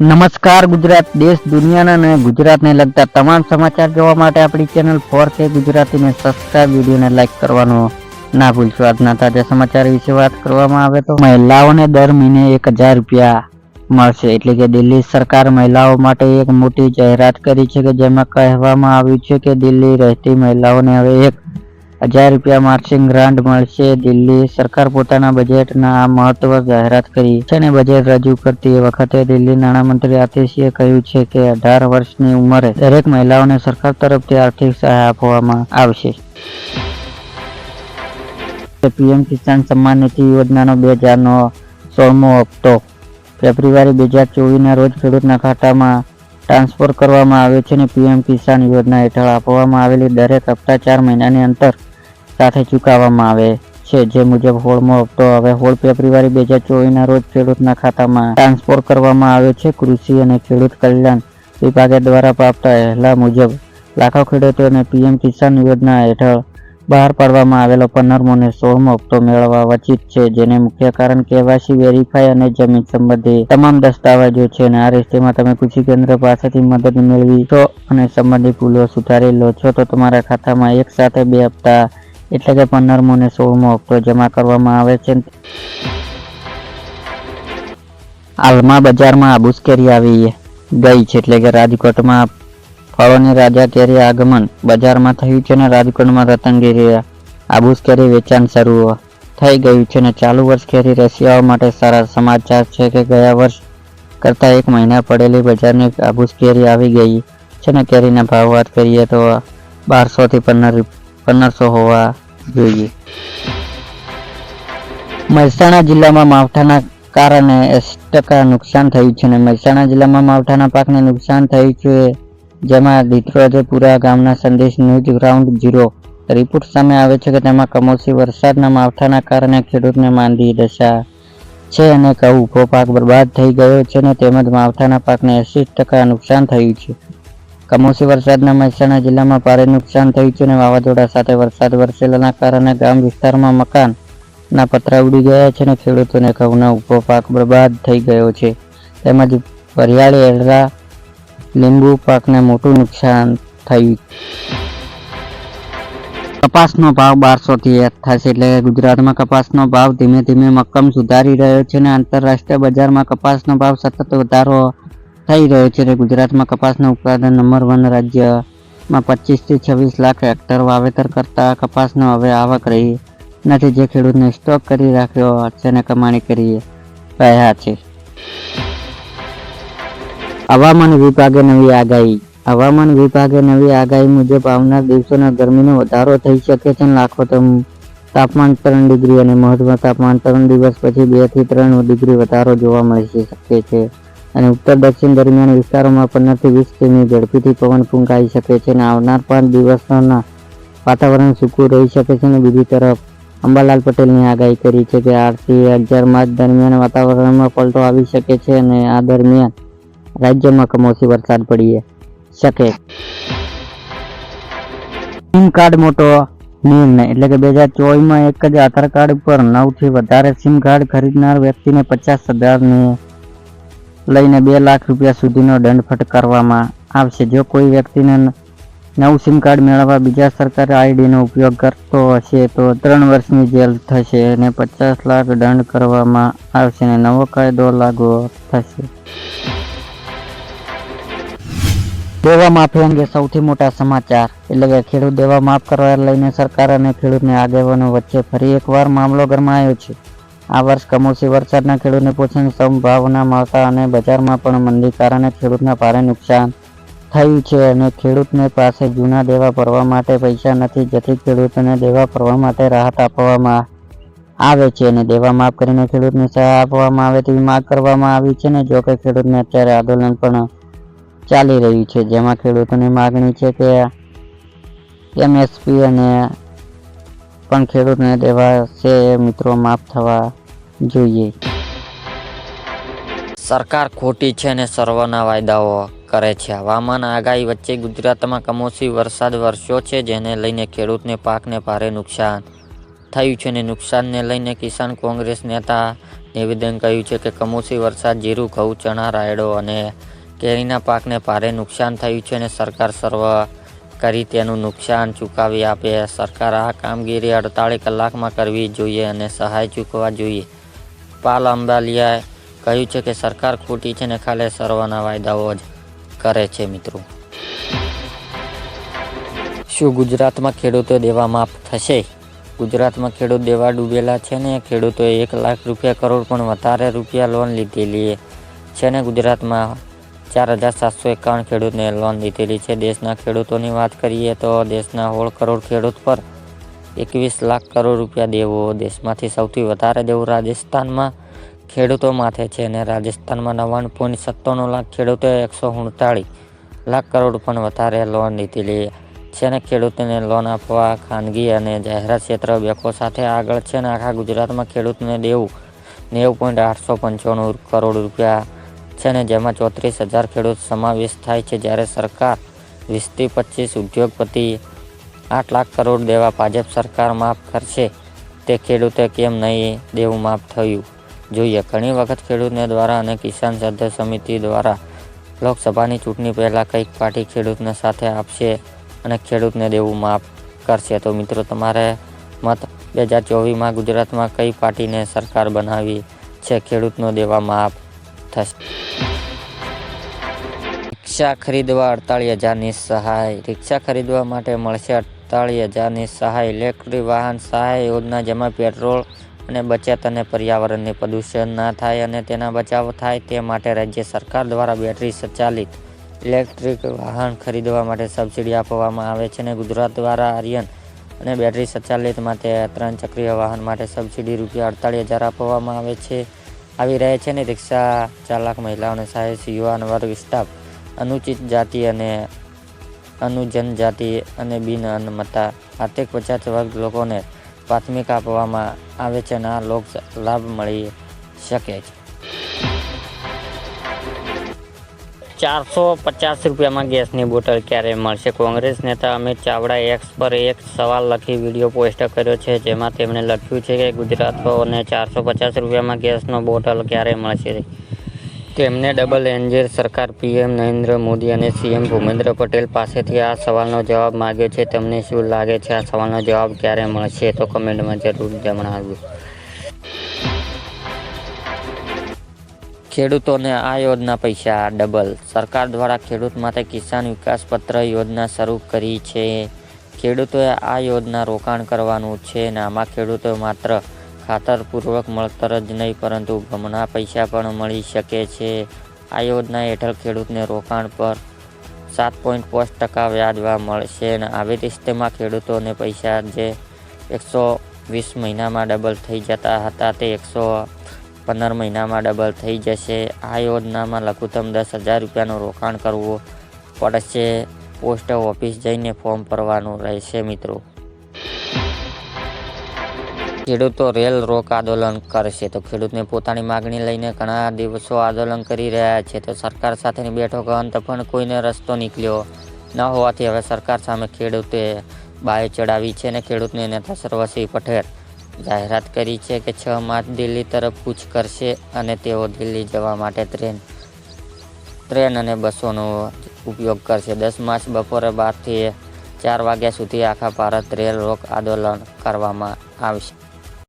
નમસ્કાર ગુજરાત, દેશ દુનિયાના અને ગુજરાતને લગતા તમામ સમાચાર જોવા માટે આપણી ચેનલ 4K ગુજરાતીને સબસ્ક્રાઇબ, વિડીયોને લાઈક કરવાનું ના ભૂલશો। આજના તાજા સમાચાર વિશે વાત કરવામાં આવે તો મહિલાઓને દર મહિને 1000 રૂપિયા મળશે। એટલે કે દિલ્હી સરકાર મહિલાઓ માટે એક મોટી જાહેરાત કરી છે કે જેમાં કહેવામાં આવ્યું છે કે દિલ્હી રહેતી મહિલાઓને હવે 1000 રૂપિયા માસિક ગ્રાન્ટ મળશે। દિલ્હી સરકાર પોતાના બજેટના આ મહત્વ જાહેરાત કરી છે અને બજેટ રજૂ કરતી વખતે દિલ્હી નાણામંત્રી આતિશીએ કહ્યું છે કે 18 વર્ષની ઉંમરે દરેક મહિલાઓને સરકાર તરફથી આર્થિક સહાય આપવામાં આવશે। પીએમ કિસાન સન્માન નિધિ યોજનાનો 2000નો 16મો હપ્તો ફેબ્રુઆરી 2024ના રોજ ખેડૂતના ખાતામાં ટ્રાન્સફર કરવામાં આવ્યો છે અને પીએમ કિસાન યોજના હેઠળ આપવામાં આવેલી દરેક હપ્તા 4 મહિનાની અંતર સાથે ચૂકવવામાં આવે છે। જે મુજબ 16મો હપ્તો હવે 16 ફેબ્રુઆરી 2024ના રોજ ખેડૂતના ખાતામાં ટ્રાન્સફર કરવામાં આવ્યો છે। કૃષિ અને ખેડૂત કલ્યાણ વિભાગ દ્વારા પ્રાપ્ત અહેવાલ મુજબ લાખો ખેડૂતોને પીએમ કિસાન યોજના હેઠળ બહાર પાડવામાં આવેલો 15મો અને 16મો હપ્તો મેળવવા વંચિત છે, જેને મુખ્ય કારણ કેવાયસી વેરીફાઈ અને જમીન સંબંધી તમામ દસ્તાવેજો છે અને આ સ્થિતિમાં તમે કૃષિ કેન્દ્ર પાસેથી મદદ મેળવી છો અને સંબંધિત ભૂલો સુધારી લો છો તો તમારા ખાતામાં એક સાથે 2 હપ્તા એટલે કે 15મો અને 16મો હપ્તો જમા કરવામાં આવે છે। હાલમાં બજારમાં હાફૂસ કેરી આવી ગઈ છે, એટલે કે રાજકોટમાં ફળોની રાજા કેરી આગમન બજારમાં થયું છે અને રાજકોટમાં રતનગીરી હાફૂસ કેરી વેચાણ શરૂ થઈ ગયું છે અને ચાલુ વર્ષ કેરી રસિયાઓ માટે સારા સમાચાર છે કે ગયા વર્ષ કરતાં 1 મહિના પડેલી બજારની હાફૂસ કેરી આવી ગઈ છે અને કેરીના ભાવ વાત કરીએ તો 1200 થી 1500 હોવા જોઈએ। મહેસાણા જિલ્લામાં માવઠાના કારણે 80% નુકસાન થયું છે અને મહેસાણા જિલ્લામાં માવઠાના પાકને નુકસાન થયું છે, જેમાં દિત્રોજપુરા ગામના સંદેશ ન્યૂઝ ગ્રાઉન્ડ ઝીરો રિપોર્ટ સામે આવે છે કે તેમાં કમોસમી વરસાદના માવઠાના કારણે ખેડૂતને માંદી દશા છે અને ઘઉં ઊભો પાક બરબાદ થઈ ગયો છે અને તેમજ માવઠાના પાકને 80% નુકસાન થયું છે। કમોસમી વરસાદના મહેસાણા જિલ્લામાં ભારે નુકસાન થયું છે અને વાવાઝોડા સાથે વરસાદ વરસેલાના કારણે ગામ વિસ્તારમાં મકાનના પતરા ઉડી ગયા છે અને ખેડૂતોને ઘઉંનો ઊભો પાક બરબાદ થઈ ગયો છે, તેમજ વરિયાળી, એરડા, લીંબુ પાકને મોટું નુકસાન થયું। કપાસનો ભાવ 1200 થી 1 થશે, એટલે કે ગુજરાતમાં કપાસનો ભાવ ધીમે ધીમે મક્કમ સુધારી રહ્યો છે અને આંતરરાષ્ટ્રીય બજારમાં કપાસનો ભાવ સતત વધારો થઈ રહ્યો છે। ગુજરાતમાં કપાસનું ઉત્પાદન નંબર 1 રાજ્યમાં 25 થી 26 લાખ હેક્ટર વાવેતર કરતા કપાસનો હવે આવક રહી નથી, જે ખેડૂતને સ્ટોક કરી રાખ્યો છે અને કમાણી કરી રહ્યા છે। હવામાન વિભાગે નવી આગાહી હવામાન વિભાગે નવી આગાહી મુજબ આવનાર દિવસોમાં ગરમીનો વધારો થઈ શકે છે અને લઘુત્તમ તાપમાન 3 ડિગ્રી અને મહત્તમ તાપમાન 3 દિવસ પછી 2 થી 3 ડિગ્રી વધારો જોવા મળી શકે છે અને ઉત્તર દક્ષિણ દરમિયાન વિસ્તારોમાં 15 થી 20 કિમી ઝડપીથી પવન ફૂંકાઈ શકે છે અને આવનાર 5 દિવસોના વાતાવરણ સૂકું રહી શકે છે। અને બીજી તરફ અંબાલાલ પટેલની આગાહી કરી છે કે 8 થી 11 માર્ચ દરમિયાન વાતાવરણમાં પલટો આવી શકે છે અને આ દરમિયાન રાજ્યમાં કમોસમી વરસાદ પડી શકે। સિમ કાર્ડ મોટો નિર્ણય, એટલે કે 2024માં એક જ આધાર કાર્ડ પર 9 થી વધારે સિમ કાર્ડ ખરીદનાર વ્યક્તિને 50,000ને લઈને 2 લાખ રૂપિયા સુધીનો દંડ ફટકારવામાં આવશે। જો કોઈ વ્યક્તિને નવું સિમ કાર્ડ મેળવવા બીજા સરકારી આઈડીનો ઉપયોગ કરતો હશે તો 3 વર્ષની જેલ થશે અને 50 લાખ દંડ કરવામાં આવશે અને નવો કાયદો લાગુ થશે। દેવા માફી અંગે સૌથી મોટા સમાચાર, એટલે કે ખેડૂત દેવા માફ કરવા લઈને સરકાર અને ખેડૂતને આગેવાનો વચ્ચે ફરી એકવાર મામલો ગરમાયો છે। આ વર્ષ કમોસમી વરસાદના ખેડૂતને પોષણની સંભાવના મળતા અને બજારમાં પણ મંદી કારણે ખેડૂતને ભારે નુકસાન થયું છે અને ખેડૂતને પાસે જૂના દેવા ભરવા માટે પૈસા નથી, જેથી ખેડૂતોને દેવા ભરવા માટે રાહત આપવામાં આવે છે અને દેવા માફ કરીને ખેડૂતને સહાય આપવામાં આવે તેવી માંગ કરવામાં આવી છે અને જોકે ખેડૂતને અત્યારે આંદોલન પણ ચાલી રહ્યું છે, જેમાં ખેડૂતોની માગણી છે કે એમએસપી અને પણ ખેડૂતને દેવા છે મિત્રો માફ થવા જોઈએ। સરકાર ખોટી છે અને સર્વના વાયદાઓ કરે છે। હવામાન આગાહી વચ્ચે ગુજરાતમાં કમોસમી વરસાદ વરસ્યો છે, જેને લઈને ખેડૂતને પાકને ભારે નુકસાન થયું છે અને નુકસાનને લઈને કિસાન કોંગ્રેસ નેતા નિવેદન કહ્યું છે કે કમોસમી વરસાદ જીરું, ઘઉં, ચણા, રાયડો અને કેરીના પાકને ભારે નુકસાન થયું છે અને સરકાર સર્વ કરી તેનું નુકસાન ચૂકવી આપે. સરકાર આ કામગીરી 48 કલાકમાં કરવી જોઈએ અને સહાય ચૂકવવા જોઈએ. પાલ અંબાલિયાએ કહ્યું છે કે સરકાર ખોટી છે અને ખાલી સર્વના વાયદાઓ જ કરે છે. મિત્રો, શું ગુજરાતમાં ખેડૂતો દેવા માફ થશે? ગુજરાતમાં ખેડૂત દેવા ડૂબેલા છે ને ખેડૂતોએ 1 લાખ રૂપિયા કરોડ પણ વધારે રૂપિયા લોન લીધેલી છે ને ગુજરાતમાં 4751 ખેડૂતને લોન લીધેલી છે. દેશના ખેડૂતોની વાત કરીએ તો દેશના 16 કરોડ ખેડૂત પર 21 લાખ કરોડ રૂપિયા દેવો. દેશમાંથી સૌથી વધારે દેવું રાજસ્થાનમાં ખેડૂતો માથે છે અને રાજસ્થાનમાં 99.97 લાખ ખેડૂતોએ 139 લાખ કરોડ પણ વધારે લોન લીધેલી છે અને ખેડૂતોને લોન આપવા ખાનગી અને જાહેરાત ક્ષેત્ર બેંકો સાથે આગળ છે અને આખા ગુજરાતમાં ખેડૂતને દેવું 90.895 કરોડ રૂપિયા છે ને જેમાં 34,000 ખેડૂત સમાવેશ થાય છે. જ્યારે સરકાર 20 થી 25 ઉદ્યોગપતિ 8 લાખ કરોડ દેવા ભાજપ સરકાર માફ કરશે તે ખેડૂતે કેમ નહીં દેવું માફ થયું જોઈએ. ઘણી વખત ખેડૂતને દ્વારા અને કિસાન સદ્ધર સમિતિ દ્વારા લોકસભાની ચૂંટણી પહેલાં કંઈક પાર્ટી ખેડૂતને સાથે આપશે અને ખેડૂતને દેવું માફ કરશે. તો મિત્રો, તમારે મત 2024માં ગુજરાતમાં કઈ પાર્ટીને સરકાર બનાવી છે? ખેડૂતનો દેવા માફ થશે? રિક્ષા ખરીદવા 48,000ની સહાય. રિક્ષા ખરીદવા માટે મળશે 48,000ની સહાય. ઇલેક્ટ્રિક વાહન સહાય યોજના, જેમાં પેટ્રોલ અને બચત અને પર્યાવરણને પ્રદૂષણ ના થાય અને તેના બચાવ થાય તે માટે રાજ્ય સરકાર દ્વારા બેટરી સંચાલિત ઇલેક્ટ્રિક વાહન ખરીદવા માટે સબસિડી આપવામાં આવે છે અને ગુજરાત દ્વારા આર્યન અને બેટરી સંચાલિત માટે 3 ચક્રીય વાહન માટે સબસિડી રૂપિયા 48,000 આપવામાં આવી રહે છે અને રિક્ષા ચાલક મહિલાઓને સહાય, યુવાન વર્ગ, સ્ટાફ, અનુચિત જાતિ અને અનુજનજાતિ અને બિન અન્નમતા આર્થિક પછાત વર્ગ લોકોને પ્રાથમિક આપવામાં આવે છે અને આ લાભ મળી શકે છે. 450 રૂપિયામાં ગેસની બોટલ ક્યારે મળશે? કોંગ્રેસ નેતા અમિત ચાવડાએ એક્સ પર એક સવાલ લખી વિડીયો પોસ્ટ કર્યો છે, જેમાં તેમણે લખ્યું છે કે ગુજરાતીઓને 450 રૂપિયામાં ગેસનો બોટલ ક્યારે મળશે. તેમણે ડબલ એન્જિન સરકાર, પીએમ નરેન્દ્ર મોદી અને સીએમ ભૂપેન્દ્ર પટેલ પાસેથી આ સવાલનો જવાબ માંગ્યો છે. તમને શું લાગે છે, આ સવાલનો જવાબ ક્યારે મળશે? તો કમેન્ટમાં જરૂર જણાવજો. ખેડૂતોને આ યોજના પૈસા ડબલ. સરકાર દ્વારા ખેડૂત માટે કિસાન વિકાસ પત્ર યોજના શરૂ કરી છે. ખેડૂતોએ આ યોજના રોકાણ કરવાનું છે અને આમાં ખેડૂતો માત્ર ખાતરપૂર્વક મળતર જ નહીં પરંતુ ગમના પૈસા પણ મળી શકે છે. આ યોજના હેઠળ ખેડૂતને રોકાણ પર 7.5% વ્યાજવા મળશે અને આવી સ્થિતિમાં ખેડૂતોને પૈસા જે 120 મહિનામાં ડબલ થઈ જતા હતા તે 115 મહિનામાં ડબલ થઈ જશે. આ યોજનામાં લઘુત્તમ 10,000 રૂપિયાનું રોકાણ કરવું પડશે. પોસ્ટ ઓફિસ જઈને ફોર્મ ભરવાનું રહેશે. મિત્રો, ખેડૂતો રેલ રોક આંદોલન કરશે. તો ખેડૂતને પોતાની માગણી લઈને ઘણા દિવસો આંદોલન કરી રહ્યા છે. તો સરકાર સાથેની બેઠકો અંત પણ કોઈને રસ્તો નીકળ્યો ન હોવાથી હવે સરકાર સામે ખેડૂતે બાયો ચડાવી છે અને ખેડૂતને નેતા સર્વસિંહ પટેલ જાહેરાત કરી છે કે 6 માર્ચ દિલ્હી તરફ કૂચ કરશે અને તેઓ દિલ્હી જવા માટે ટ્રેન અને બસોનો ઉપયોગ કરશે. 10 માર્ચ બપોરે 12 થી 4 વાગ્યા સુધી આખા ભારત રેલ રોક આંદોલન કરવામાં આવશે.